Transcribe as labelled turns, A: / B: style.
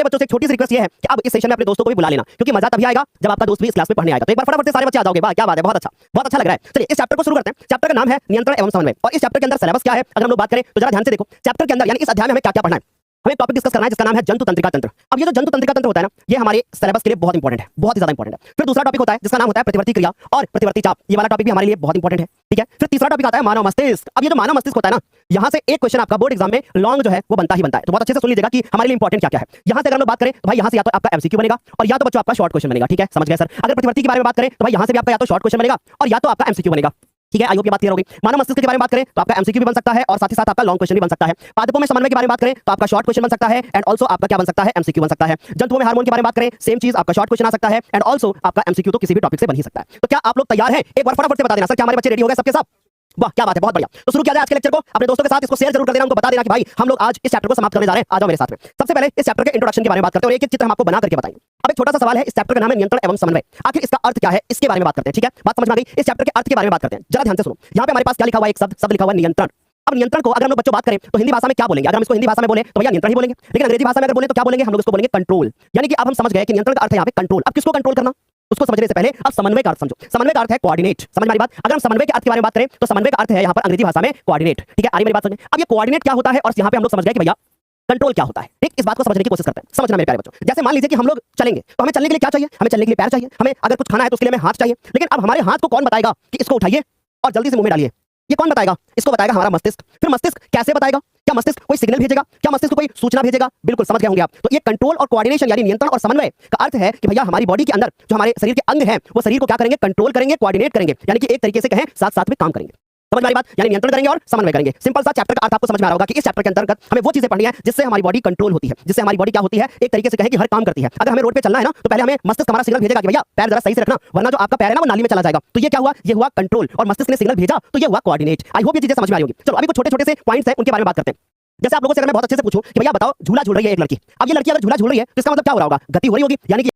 A: सारे बच्चों से एक छोटी सी रिक्वेस्ट ये है कि अब इस सेशन में अपने दोस्तों को भी बुला लेना, क्योंकि मजा तभी आएगा जब आपका दोस्त भी इस क्लास में पढ़ने आएगा। तो एक बार फटाफट से सारे बच्चे आ जाओगे। वाह क्या बात है, बहुत अच्छा लग रहा है। चलिए इस चैप्टर को शुरू करते हैं। चैप्टर का नाम है नियंत्रण एवं समन्वय, और इस चैप्टर के अंदर सिलेबस क्या है अगर हम लोग बात करें तो जरा ध्यान से देखो। चैप्टर के अंदर यानी इस अध्याय में हमें क्या क्या पढ़ना है, हमें टॉपिक डिस्कस करना है जिसका नाम है जंतु तंत्रिका तंत्र। अब ये जो जंतु तंत्रिका तंत्र होता है ना, ये हमारे सिलेबस के लिए बहुत इंपॉर्टेंट है, बहुत ही ज्यादा इंपॉर्टेंट है। फिर दूसरा टॉपिक होता है जिसका नाम होता है प्रतिवर्ती क्रिया और प्रतिवर्ती चाप, ये वाला टॉपिक भी हमारे लिए बहुत इंपॉर्टेंट है, ठीक है। फिर तीसरा टॉपिक आता है मानव मस्तिष्क। अब ये जो मानव मस्तिष्क होता है ना, यहाँ से एक क्वेश्चन आपका बोर्ड एग्जाम में लॉन्ग जो है वो बनता ही बनता है। तो बहुत अच्छे से सुन लीजिएगा कि हमारे लिए इंपॉर्टेंट क्या क्या है। यहाँ से अगर हम बात करें तो भाई यहाँ से या तो आपका एमसीक्यू बनेगा और या तो बच्चों आपका शॉर्ट क्वेश्चन बनेगा, ठीक है, समझ गए सर। अगर प्रतिवर्ती के बारे में बात करें तो भाई यहाँ से भी आपका या तो शॉर्ट क्वेश्चन बनेगा और या तो आपका एमसीक्यू बनेगा, ठीक है। आई होप ये बात क्लियर होगी। मानव मस्तिष्क के बारे में बात करें तो आपका एमसीक्यू भी बन सकता है और साथ ही साथ आपका लॉन्ग क्वेश्चन भी बन सकता है। पादपों में समन्वय के बारे में बात करें तो आपका शॉर्ट क्वेश्चन बन सकता है एंड ऑल्सो आपका क्या बन सकता है, एमसीक्यू बन सकता है। जंतुओं में हार्मोन के बारे में बात करें, सेम चीज, आपका शॉर्ट क्वेश्चन आ सकता है एंड ऑल्सो आपका एमसीक्यू तो किसी भी टॉपिक से बन ही सकता है। तो क्या आप लोग तैयार हैं? एक बार फटाफट से बता देना सर, क्या हमारे बच्चे रेडी हो गए सबके सब? वाह क्या बात है, बहुत बढ़िया। तो शुरू किया जाए आज के लेक्चर को। अपने दोस्तों के साथ इसको शेयर जरूर कर देना, उनको बता देना कि भाई हम लोग आज इस चैप्टर को समाप्त करने जा रहे हैं, आ जाओ मेरे साथ में। सबसे पहले इस चैप्टर के इंट्रोडक्शन के बारे में बात करते हैं और एक एक चित्र हम आपको बना करके बताएंगे। अब एक छोटा सा सवाल है, इस चैप्टर का नाम है नियंत्रण एवं समन्वय। आखिर इसका अर्थ क्या है, इसके बारे में बात करते हैं, ठीक है। बात समझ में आ गई? इस चैप्टर के अर्थ के बारे में बात करते हैं। जरा ध्यान से सुनो, यहाँ पे हमारे पास क्या लिखा हुआ है, एक शब्द लिखा हुआ है नियंत्रण। अब नियंत्रण को अगर हम लोग बच्चों बात करें तो हिंदी भाषा में क्या बोलेंगे? अगर हम इसको हिंदी भाषा में बोले तो भैया नियंत्रण ही बोलेंगे, लेकिन अंग्रेजी भाषा में अगर बोले तो क्या बोलेंगे? हम लोग इसको बोलेंगे कंट्रोल। यानी कि अब हम समझ गए कि नियंत्रण का अर्थ है यहाँ पे कंट्रोल। अब किसको कंट्रोल करना, उसको समझने से पहले अब समन्वय का अर्थ समझो। समन्वय का अर्थ है कोऑर्डिनेट। समझ में आ रही बात? अगर हम समन्वय के अर्थ के बारे में बात करें तो समन्वय का अर्थ है यहाँ पर अंग्रेजी भाषा में कोऑर्डिनेट, ठीक है। आ रही मेरी बात समझ में? अब ये कोऑर्डिनेट क्या होता है और यहाँ पे हम लोग समझ गए कि भैया कंट्रोल क्या होता है, ठीक। इस बात को समझने की कोशिश करते हैं, समझना मेरे प्यारे बच्चों। जैसे मान लीजिए कि हम लोग चलेंगे तो हमें चलने के लिए क्या चाहिए? हमें चलने के लिए पैर चाहिए, हमें अगर कुछ खाना है तो उसके लिए हमें हाथ चाहिए। लेकिन अब हमारे हाथ को कौन बताएगा कि इसको उठाइए और जल्दी से मुंह में डालिए? ये कौन बताएगा? इसको बताएगा हमारा मस्तिष्क। फिर मस्तिष्क कैसे बताएगा? क्या मस्तिष्क कोई सिग्नल भेजेगा? क्या मस्तिष्क कोई सूचना भेजेगा? बिल्कुल समझ गए होंगे आप। तो ये कंट्रोल और कोऑर्डिनेशन यानी नियंत्रण और समन्वय का अर्थ है कि भैया हमारी बॉडी के अंदर जो हमारे शरीर के अंग हैं वो शरीर को क्या करेंगे? कंट्रोल करेंगे, कोऑर्डिनेट करेंगे। यानी कि एक तरीके से कहें साथ साथ में काम करेंगे। समझ में आ रही बात? यानी नियंत्रण करेंगे और समन्वय करेंगे। सिंपल सा चैप्टर का अर्थ आपको समझ में आ रहा होगा कि इस चैप्टर के अंतर्गत हमें वो चीजें पढ़नी है जिससे हमारी बॉडी कंट्रोल होती है, जिससे हमारी बॉडी क्या होती है, एक तरीके से कहें कि हर काम करती है। अगर हमें रोड पे चलना है ना तो पहले हमें मस्तिष्क हमारा सिग्नल भेजेगा कि भैया पैर जरा सही से रखना, वरना जो आपका पैर है ना वो नाली में चला जाएगा। तो ये क्या हुआ? ये हुआ कंट्रोल। और मस्तिष्क ने सिग्नल भेजा तो ये हुआ कोऑर्डिनेट। आई होप ये चीजें समझ में आई होगी। चलो अभी कुछ छोटे छोटे से पॉइंट्स हैं उनके बारे में बात करते हैं। जैसे आप लोगों से अगर मैं बहुत अच्छे से पूछूं कि भैया बताओ झूला झूल रही है एक लड़की, अब ये लड़की अगर झूला झूल रही है तो इसका मतलब क्या हो रहा होगा? गति हो रही होगी, यानी कि